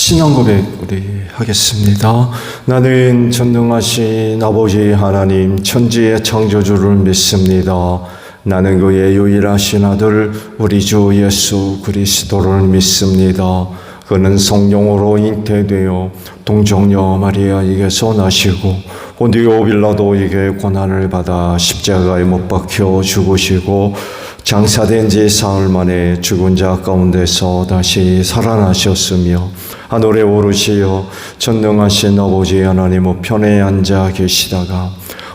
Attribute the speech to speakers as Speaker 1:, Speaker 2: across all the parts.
Speaker 1: 신앙 고백 우리 하겠습니다. 나는 전능하신 아버지 하나님 천지의 창조주를 믿습니다. 나는 그의 유일하신 아들 우리 주 예수 그리스도를 믿습니다. 그는 성령으로 잉태되어 동정녀 마리아에게서 나시고 본디오 빌라도에게 고난을 받아 십자가에 못 박혀 죽으시고 장사된 지 사흘 만에 죽은 자 가운데서 다시 살아나셨으며 하늘에 오르시어 전능하신 아버지 하나님 우편에 앉아 계시다가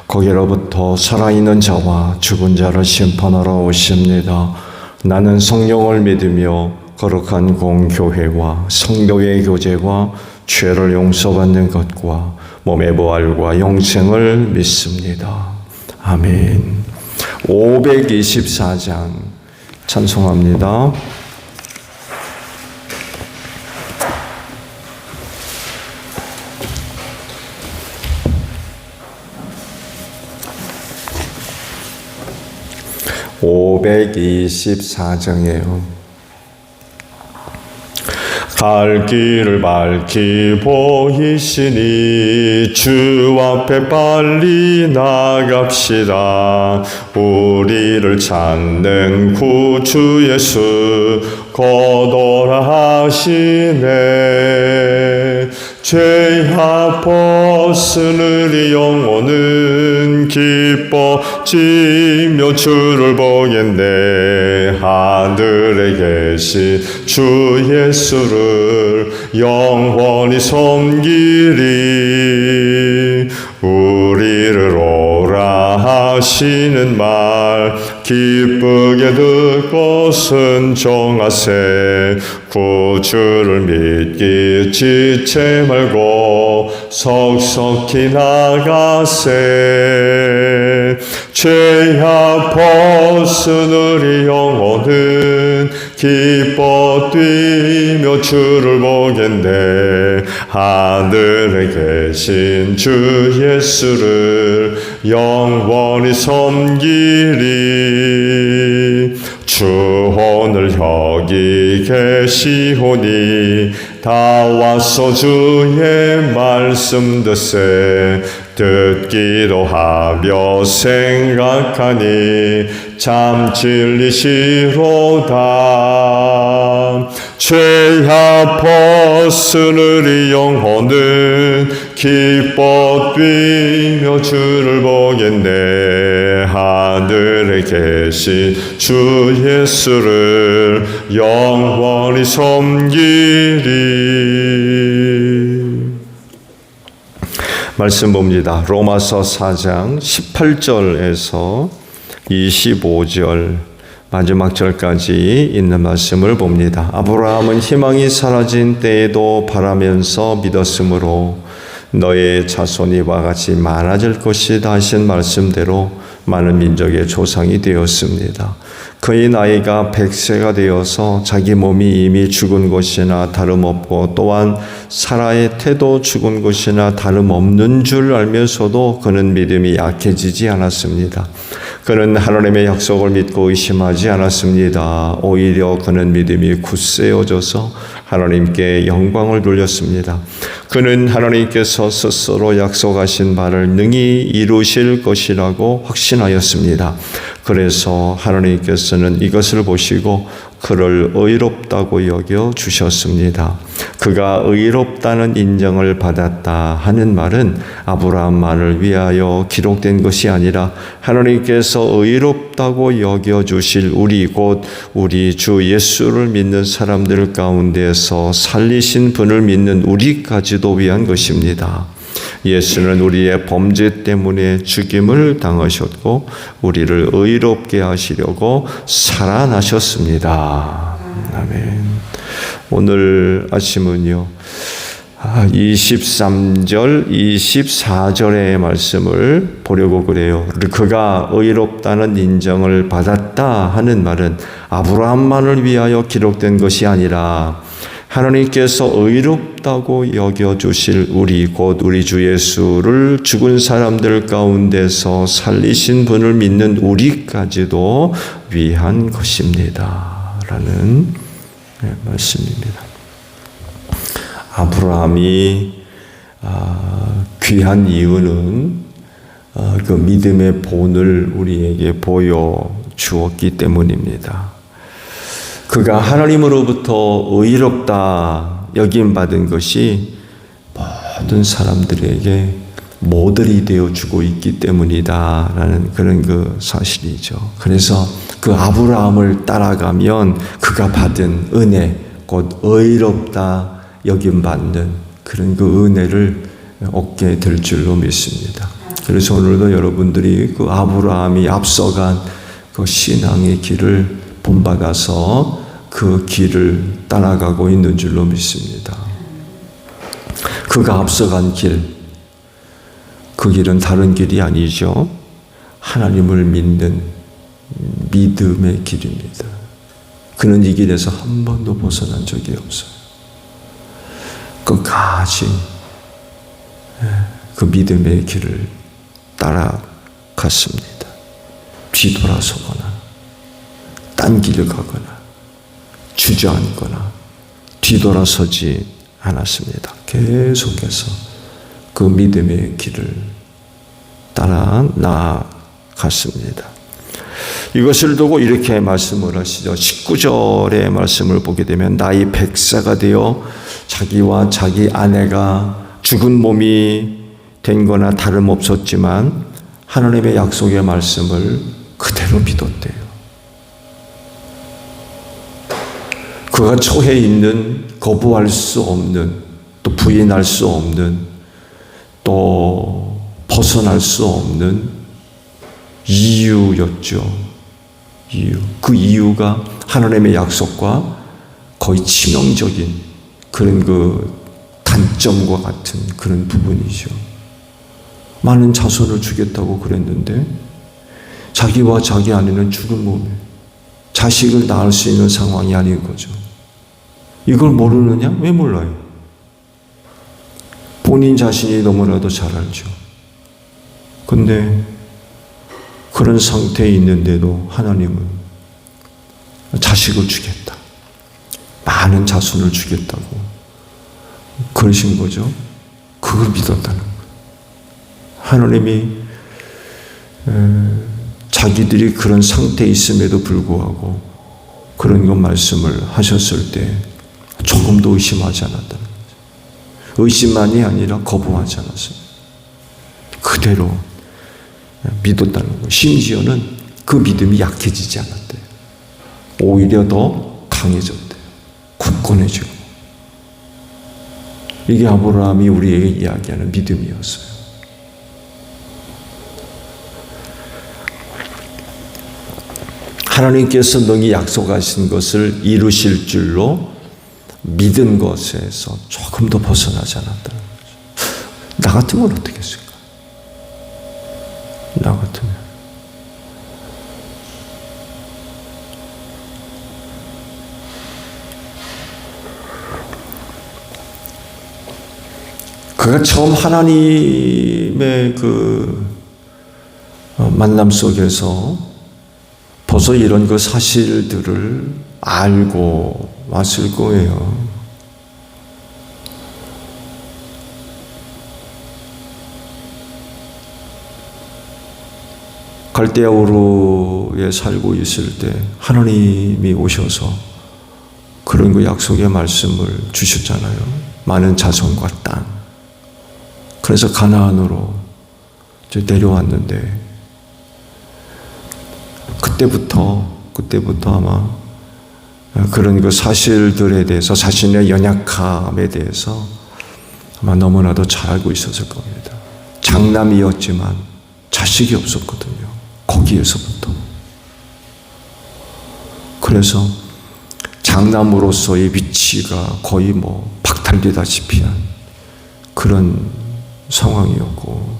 Speaker 1: 거기로부터 살아있는 자와 죽은 자를 심판하러 오십니다. 나는 성령을 믿으며 거룩한 공교회와 성도의 교제와 죄를 용서받는 것과 몸의 부활과 영생을 믿습니다. 아멘. 524장 찬송합니다. (524장이에요) 갈 길을 밝히 보이시니 주 앞에 빨리 나갑시다. 우리를 찾는 구주 예수 거더라 하시네. 죄악 벗은 우리 영혼은 기뻐지며 주를 보겠네. 하늘에 계신 주 예수를 영원히 섬기리. 우리를 오라 하시는 말 기쁘게 듣고 순종하세. 구주를 믿기 지체 말고 속속히 나가세. 죄악 벗은 우리 영혼은 기뻐 뛰며 주를 보겠네. 하늘에 계신 주 예수를 영원히 섬기리. 주 오늘 여기 계시오니 다 와서 주의 말씀 듣세. 듣기도 하며 생각하니 참 진리시로다. 죄악 벗은 우리 영혼은 기뻐 뛰며 주를 보겠네. 하늘에 계신 주 예수를 영원히 섬기리. 말씀 봅니다. 로마서 4장 18절에서 25절 마지막 절까지 있는 말씀을 봅니다. 아브라함은 희망이 사라진 때에도 바라면서 믿었으므로 너의 자손이 이와 같이 많아질 것이다 하신 말씀대로 많은 민족의 조상이 되었습니다. 그의 나이가 100세가 되어서 자기 몸이 이미 죽은 것이나 다름없고 또한 사라의 태도 죽은 것이나 다름없는 줄 알면서도 그는 믿음이 약해지지 않았습니다. 그는 하나님의 약속을 믿고 의심하지 않았습니다. 오히려 그는 믿음이 굳세어져서 하나님께 영광을 돌렸습니다. 그는 하나님께서 스스로 약속하신 바를 능히 이루실 것이라고 확신하였습니다. 그래서 하나님께서는 이것을 보시고 그를 의롭다고 여겨 주셨습니다. 그가 의롭다는 인정을 받았다 하는 말은 아브라함만을 위하여 기록된 것이 아니라 하나님께서 의롭다고 여겨 주실 우리 곧 우리 주 예수를 믿는 사람들 가운데서 살리신 분을 믿는 우리까지도 위한 것입니다. 예수는 우리의 범죄 때문에 죽임을 당하셨고 우리를 의롭게 하시려고 살아나셨습니다. 아멘. 오늘 아침은요 23절 24절의 말씀을 보려고 그래요. 그가 의롭다는 인정을 받았다 하는 말은 아브라함만을 위하여 기록된 것이 아니라 하나님께서 의롭다고 여겨주실 우리 곧 우리 주 예수를 죽은 사람들 가운데서 살리신 분을 믿는 우리까지도 위한 것입니다 라는 말씀입니다. 아브라함이 귀한 이유는 그 믿음의 본을 우리에게 보여주었기 때문입니다. 그가 하나님으로부터 의롭다 여김받은 것이 모든 사람들에게 모델이 되어주고 있기 때문이다라는 그런 그 사실이죠. 그래서 그 아브라함을 따라가면 그가 받은 은혜, 곧 의롭다 여김받는 그런 그 은혜를 얻게 될 줄로 믿습니다. 그래서 오늘도 여러분들이 그 아브라함이 앞서간 그 신앙의 길을 본받아서 그 길을 따라가고 있는 줄로 믿습니다. 그가 앞서간 길, 그 길은 다른 길이 아니죠. 하나님을 믿는 믿음의 길입니다. 그는 이 길에서 한 번도 벗어난 적이 없어요. 끝까지 그 믿음의 길을 따라갔습니다. 뒤돌아서거나 딴 길을 가거나 주저앉거나 뒤돌아서지 않았습니다. 계속해서 그 믿음의 길을 따라 나아갔습니다. 이것을 두고 이렇게 말씀을 하시죠. 19절의 말씀을 보게 되면 나이 100세가 되어 자기와 자기 아내가 죽은 몸이 된 거나 다름없었지만 하나님의 약속의 말씀을 그대로 믿었대요. 그가 처해 있는 거부할 수 없는 또 부인할 수 없는 또 벗어날 수 없는 이유였죠. 이유. 그 이유가 하나님의 약속과 거의 치명적인 그런 그 단점과 같은 그런 부분이죠. 많은 자손을 주겠다고 그랬는데 자기와 자기 아내는 죽은 몸에 자식을 낳을 수 있는 상황이 아닌 거죠. 이걸 모르느냐? 왜 몰라요? 본인 자신이 너무나도 잘 알죠. 근데 그런 상태에 있는데도 하나님은 자식을 주겠다. 많은 자손을 주겠다고 그러신 거죠. 그걸 믿었다는 거예요. 하나님이 자기들이 그런 상태에 있음에도 불구하고 그런 것 말씀을 하셨을 때 조금도 의심하지 않았다는 거죠. 의심만이 아니라 거부하지 않았습니다. 그대로 믿었다는 거예요. 심지어는 그 믿음이 약해지지 않았대요. 오히려 더 강해졌대요. 굳건해지고. 이게 아브라함이 우리에게 이야기하는 믿음이었어요. 하나님께서 너희 약속하신 것을 이루실 줄로 믿은 것에서 조금도 벗어나지 않았다는 거죠. 나 같으면 어떻게 했을까? 나 같으면. 그가 처음 하나님의 그 만남 속에서 벌써 이런 그 사실들을 알고 왔을 거예요. 갈대아 우르에 살고 있을 때 하나님이 오셔서 그런 그 약속의 말씀을 주셨잖아요. 많은 자손과 땅. 그래서 가나안으로 내려왔는데 그때부터 아마 그런 그 사실들에 대해서 자신의 연약함에 대해서 아마 너무나도 잘 알고 있었을 겁니다. 장남이었지만 자식이 없었거든요. 거기에서부터. 그래서 장남으로서의 위치가 거의 뭐 박탈되다시피 한 그런 상황이었고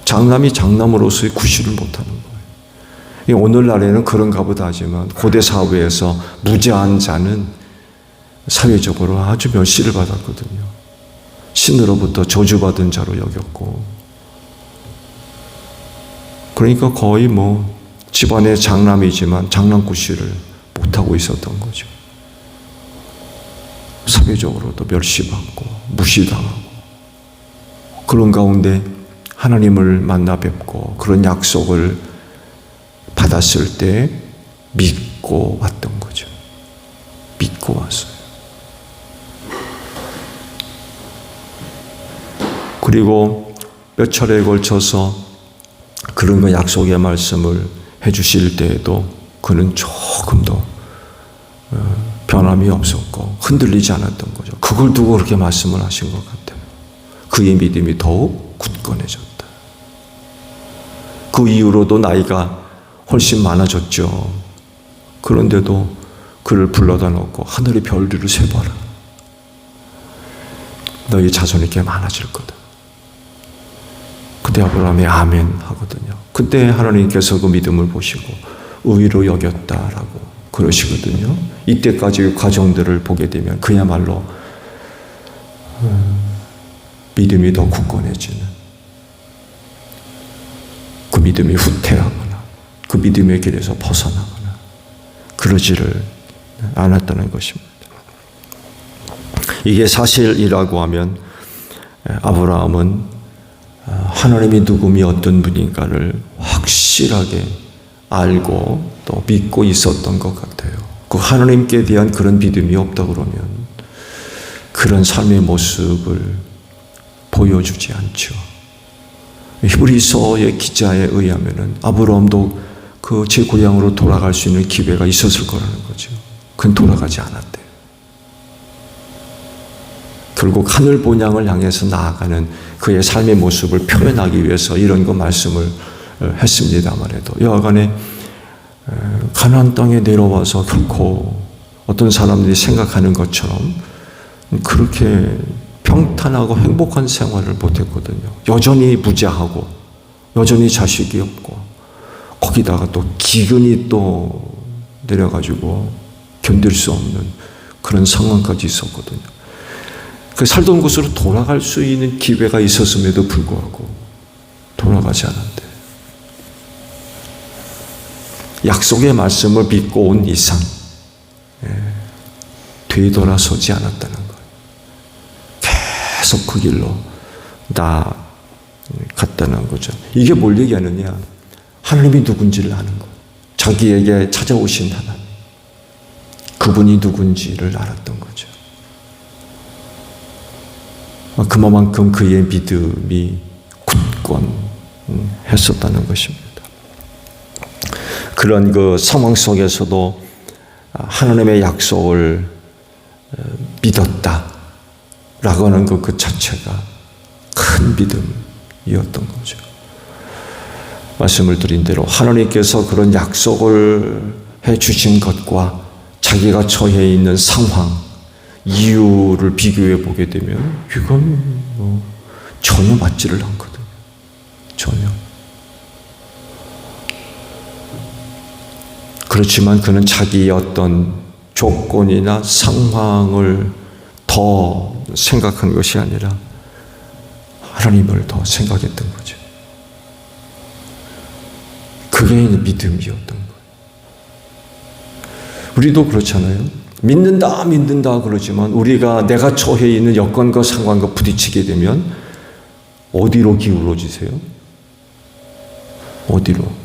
Speaker 1: 장남이 장남으로서의 구실을 못하는 거예요. 오늘날에는 그런가 보다 하지만 고대 사회에서 무죄한 자는 사회적으로 아주 멸시를 받았거든요. 신으로부터 저주받은 자로 여겼고 그러니까 거의 뭐 집안의 장남이지만 장남 구실을 못하고 있었던 거죠. 사회적으로도 멸시받고 무시당하고 그런 가운데 하나님을 만나 뵙고 그런 약속을 받았을 때 믿고 왔던 거죠. 믿고 왔어요. 그리고 몇 차례에 걸쳐서 그런 거 약속의 말씀을 해주실 때에도 그는 조금도 변함이 없었고 흔들리지 않았던 거죠. 그걸 두고 그렇게 말씀을 하신 것 같아요. 그의 믿음이 더욱 굳건해졌다. 그 이후로도 나이가 훨씬 많아졌죠. 그런데도 그를 불러다 놓고 하늘의 별들을 세봐라. 너희 자손이 꽤 많아질 거다. 그때 아브라함이 아멘 하거든요. 그때 하나님께서 그 믿음을 보시고 의로 여겼다라고 그러시거든요. 이때까지 과정들을 보게 되면 그야말로 믿음이 더 굳건해지는, 그 믿음이 후퇴하거나 그 믿음의 길에서 벗어나거나 그러지를 않았다는 것입니다. 이게 사실이라고 하면 아브라함은 하나님이 누구며 어떤 분인가를 확실하게 알고 또 믿고 있었던 것 같아요. 그 하나님께 대한 그런 믿음이 없다 그러면 그런 삶의 모습을 보여주지 않죠. 히브리서의 기자에 의하면은 아브라함도 그 제 고향으로 돌아갈 수 있는 기회가 있었을 거라는 거죠. 그건 돌아가지 않았대요. 결국 하늘 본향을 향해서 나아가는 그의 삶의 모습을 표현하기 위해서 이런 거 말씀을 했습니다만 해도 여하간에 가나안 땅에 내려와서 결코 어떤 사람들이 생각하는 것처럼 그렇게 평탄하고 행복한 생활을 못했거든요. 여전히 부자하고 여전히 자식이 없고 거기다가 또 기근이 또 내려가지고 견딜 수 없는 그런 상황까지 있었거든요. 그 살던 곳으로 돌아갈 수 있는 기회가 있었음에도 불구하고 돌아가지 않았대. 약속의 말씀을 믿고 온 이상 되돌아서지 않았다는 거예요. 계속 그 길로 나아갔다는 거죠. 이게 뭘 얘기하느냐? 하나님이 누군지를 아는 거예요. 자기에게 찾아오신 하나님, 그분이 누군지를 알았던 거죠. 그만큼 그의 믿음이 굳건했었다는 것입니다. 그런 그 상황 속에서도 하나님의 약속을 믿었다라고 하는 그 자체가 큰 믿음이었던 거죠. 말씀을 드린 대로 하나님께서 그런 약속을 해주신 것과 자기가 처해 있는 상황, 이유를 비교해 보게 되면 이건 전혀 맞지를 않거든요. 전혀. 그렇지만 그는 자기의 어떤 조건이나 상황을 더 생각한 것이 아니라 하나님을 더 생각했던 거죠. 그게 믿음이었던 거예요. 우리도 그렇잖아요. 믿는다 그러지만 우리가 내가 처해 있는 여건과 상황과 부딪히게 되면 어디로 기울어지세요? 어디로?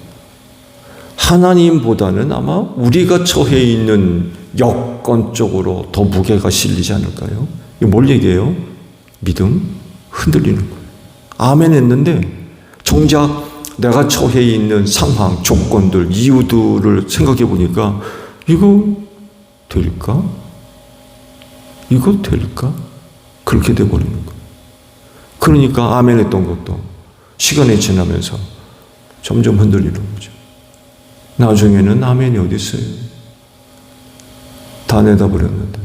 Speaker 1: 하나님보다는 아마 우리가 처해 있는 여건 쪽으로 더 무게가 실리지 않을까요? 이거 뭘 얘기해요? 믿음? 흔들리는 거예요. 아멘 했는데 정작 내가 처해 있는 상황, 조건들, 이유들을 생각해 보니까 이거 될까? 이거 될까? 그렇게 돼버리는 거예요. 그러니까 아멘 했던 것도 시간이 지나면서 점점 흔들리는 거죠. 나중에는 아멘이 어디 있어요? 다 내다버렸는데.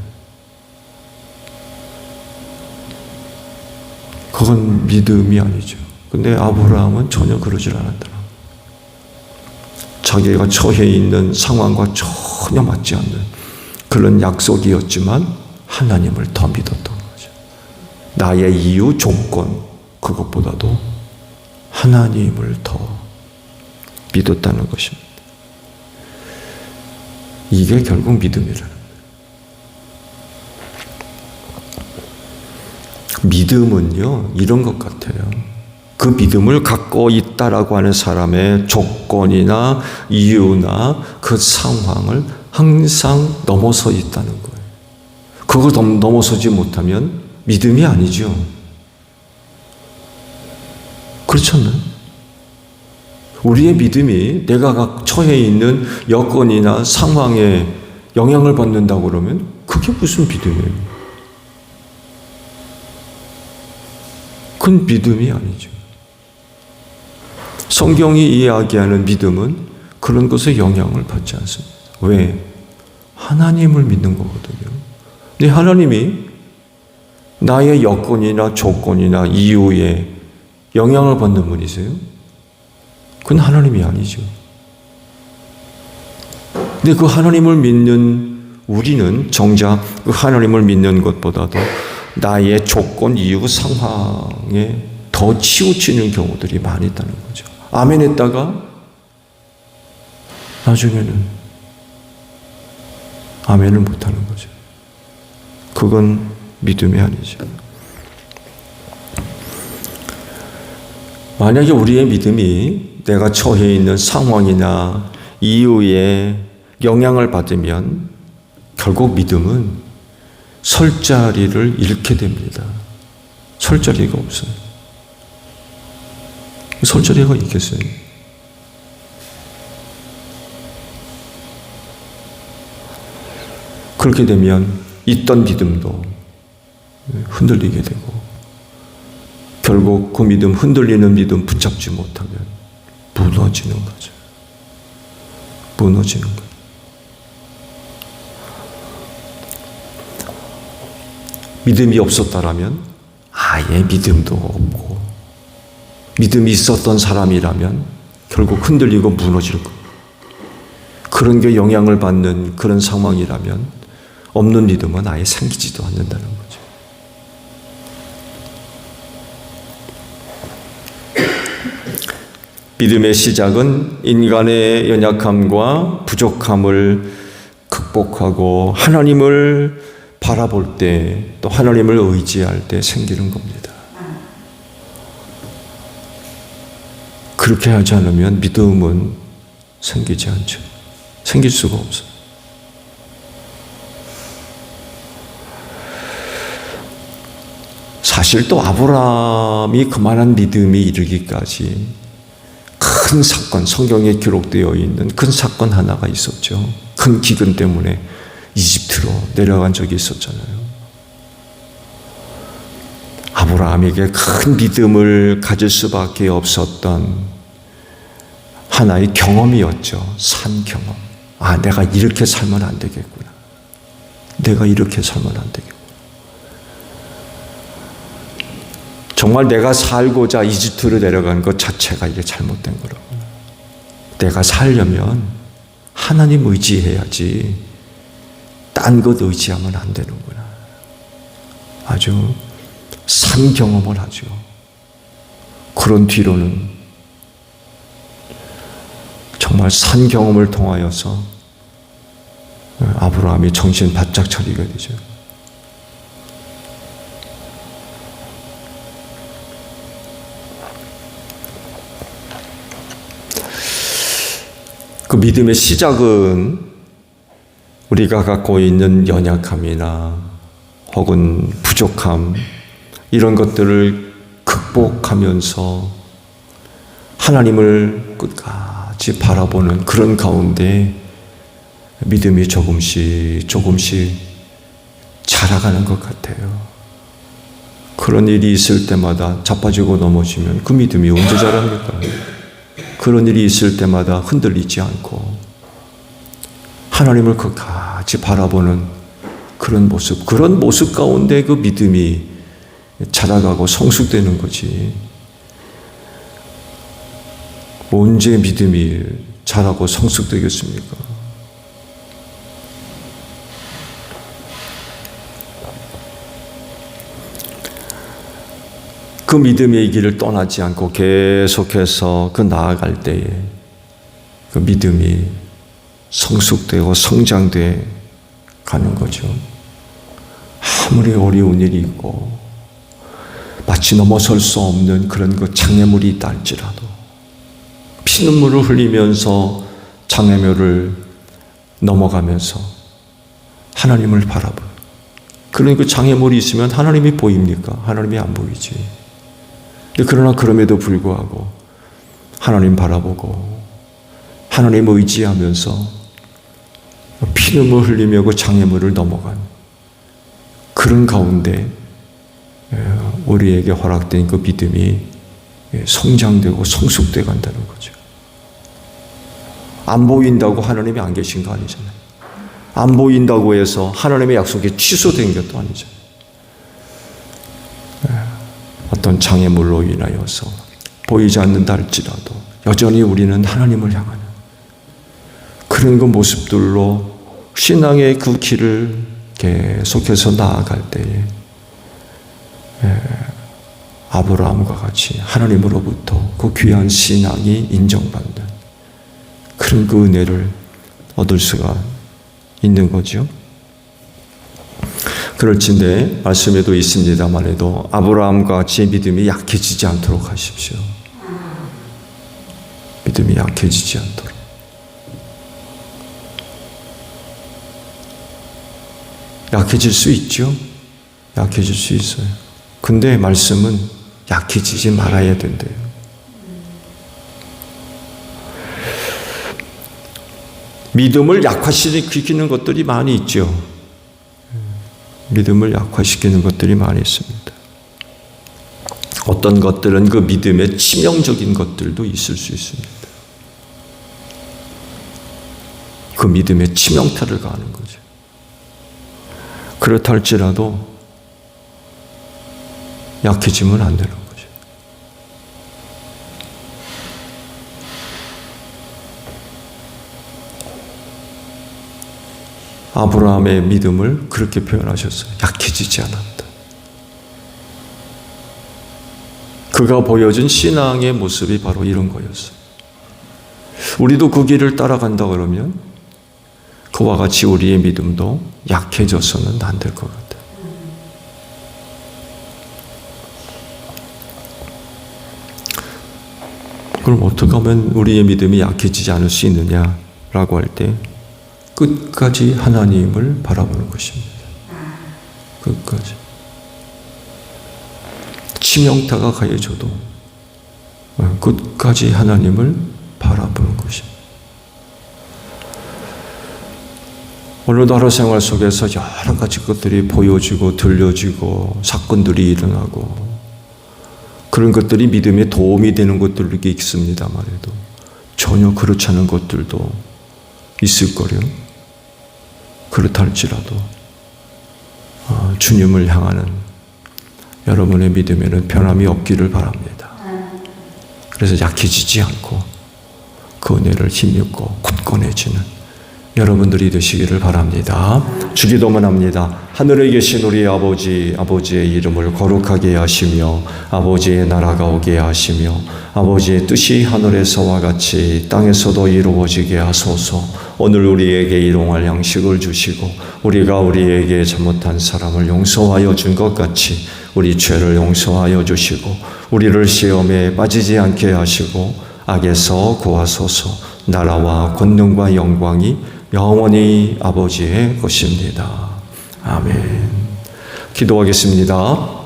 Speaker 1: 그건 믿음이 아니죠. 근데 아브라함은 전혀 그러질 않았더라. 자기가 처해 있는 상황과 전혀 맞지 않는 그런 약속이었지만 하나님을 더 믿었던 거죠. 나의 이유, 조건, 그것보다도 하나님을 더 믿었다는 것입니다. 이게 결국 믿음이라는 거예요. 믿음은요, 이런 것 같아요. 그 믿음을 갖고 있다라고 하는 사람의 조건이나 이유나 그 상황을 항상 넘어서 있다는 거예요. 그걸 넘어서지 못하면 믿음이 아니죠. 그렇잖아요. 우리의 믿음이 내가 처해 있는 여건이나 상황에 영향을 받는다고 그러면 그게 무슨 믿음이에요? 그건 믿음이 아니죠. 성경이 이야기하는 믿음은 그런 것에 영향을 받지 않습니다. 왜? 하나님을 믿는 거거든요. 근데 하나님이 나의 여건이나 조건이나 이유에 영향을 받는 분이세요? 그건 하나님이 아니죠. 근데 그 하나님을 믿는 우리는 정작 그 하나님을 믿는 것보다도 나의 조건, 이유, 상황에 더 치우치는 경우들이 많이 있다는 거죠. 아멘 했다가 나중에는 아멘을 못하는 거죠. 그건 믿음이 아니죠. 만약에 우리의 믿음이 내가 처해 있는 상황이나 이유에 영향을 받으면 결국 믿음은 설 자리를 잃게 됩니다. 설 자리가 없어요. 설 자리가 있겠어요? 그렇게 되면 있던 믿음도 흔들리게 되고 결국 그 믿음, 흔들리는 믿음 붙잡지 못하면 무너지는 거죠. 무너지는 거예요. 믿음이 없었다라면 아예 믿음도 없고 믿음이 있었던 사람이라면 결국 흔들리고 무너질 거예요. 그런 게 영향을 받는 그런 상황이라면 없는 믿음은 아예 생기지도 않는다는 거죠. 믿음의 시작은 인간의 연약함과 부족함을 극복하고 하나님을 바라볼 때 또 하나님을 의지할 때 생기는 겁니다. 그렇게 하지 않으면 믿음은 생기지 않죠. 생길 수가 없어요. 사실 또 아브라함이 그만한 믿음이 이르기까지 큰 사건, 성경에 기록되어 있는 큰 사건 하나가 있었죠. 큰 기근 때문에 이집트로 내려간 적이 있었잖아요. 아브라함에게 큰 믿음을 가질 수밖에 없었던 하나의 경험이었죠. 산 경험. 아, 내가 이렇게 살면 안 되겠구나. 내가 이렇게 살면 안 되겠구나. 정말 내가 살고자 이집트로 내려간 것 자체가 이게 잘못된 거라고. 내가 살려면 하나님 의지해야지 딴 것 의지하면 안 되는구나. 아주 산 경험을 하죠. 그런 뒤로는 정말 산 경험을 통하여서 아브라함이 정신 바짝 차리게 되죠. 그 믿음의 시작은 우리가 갖고 있는 연약함이나 혹은 부족함 이런 것들을 극복하면서 하나님을 끝까지 바라보는 그런 가운데 믿음이 조금씩 자라가는 것 같아요. 그런 일이 있을 때마다 자빠지고 넘어지면 그 믿음이 언제 자랍니까? 그런 일이 있을 때마다 흔들리지 않고 하나님을 끝까지 바라보는 그런 모습 가운데 그 믿음이 자라가고 성숙되는 거지. 언제 믿음이 자라고 성숙되겠습니까? 그 믿음의 길을 떠나지 않고 계속해서 그 나아갈 때에 그 믿음이 성숙되고 성장돼 가는 거죠. 아무리 어려운 일이 있고 마치 넘어설 수 없는 그런 그 장애물이 있다 할지라도 피눈물을 흘리면서 장애물을 넘어가면서 하나님을 바라보는 그런 그 장애물이 있으면 하나님이 보입니까? 하나님이 안 보이지. 그러나 그럼에도 불구하고 하나님 바라보고 하나님 의지하면서 피눈물 흘리며 그 장애물을 넘어간 그런 가운데 우리에게 허락된 그 믿음이 성장되고 성숙되어 간다는 거죠. 안 보인다고 하나님이 안 계신 거 아니잖아요. 안 보인다고 해서 하나님의 약속이 취소된 것도 아니잖아요. 어떤 장애물로 인하여서 보이지 않는다 할지라도 여전히 우리는 하나님을 향하는 그런 그 모습들로 신앙의 그 길을 계속해서 나아갈 때에 아브라함과 같이 하나님으로부터 그 귀한 신앙이 인정받는 그런 그 은혜를 얻을 수가 있는 거죠. 그럴진데 말씀에도 있습니다만 해도 아브라함과 같이 믿음이 약해지지 않도록 하십시오. 믿음이 약해지지 않도록. 약해질 수 있죠. 약해질 수 있어요. 근데 말씀은 약해지지 말아야 된대요. 믿음을 약화시키는 것들이 많이 있죠. 믿음을 약화시키는 것들이 많이 있습니다. 어떤 것들은 그 믿음의 치명적인 것들도 있을 수 있습니다. 그 믿음의 치명타를 가하는 거죠. 그렇다 할지라도 약해지면 안 되는 거죠. 아브라함의 믿음을 그렇게 표현하셨어요. 약해지지 않았다. 그가 보여준 신앙의 모습이 바로 이런 거였어요. 우리도 그 길을 따라간다 그러면 그와 같이 우리의 믿음도 약해져서는 안 될 것 같아요. 그럼 어떻게 하면 우리의 믿음이 약해지지 않을 수 있느냐라고 할 때 끝까지 하나님을 바라보는 것입니다. 끝까지. 치명타가 가해져도 끝까지 하나님을 바라보는 것입니다. 오늘도 하루 생활 속에서 여러 가지 것들이 보여지고 들려지고 사건들이 일어나고 그런 것들이 믿음에 도움이 되는 것들도 있습니다만 해도 전혀 그렇지 않은 것들도 있을 거요. 그렇다 할지라도 주님을 향하는 여러분의 믿음에는 변함이 없기를 바랍니다. 그래서 약해지지 않고 그 은혜를 힘입고 굳건해지는 여러분들이 되시기를 바랍니다. 주기도만 합니다. 하늘에 계신 우리 아버지, 아버지의 이름을 거룩하게 하시며 아버지의 나라가 오게 하시며 아버지의 뜻이 하늘에서와 같이 땅에서도 이루어지게 하소서. 오늘 우리에게 일용할 양식을 주시고 우리가 우리에게 잘못한 사람을 용서하여 준 것 같이 우리 죄를 용서하여 주시고 우리를 시험에 빠지지 않게 하시고 악에서 구하소서. 나라와 권능과 영광이 영원히 아버지의 것입니다. 아멘. 기도하겠습니다.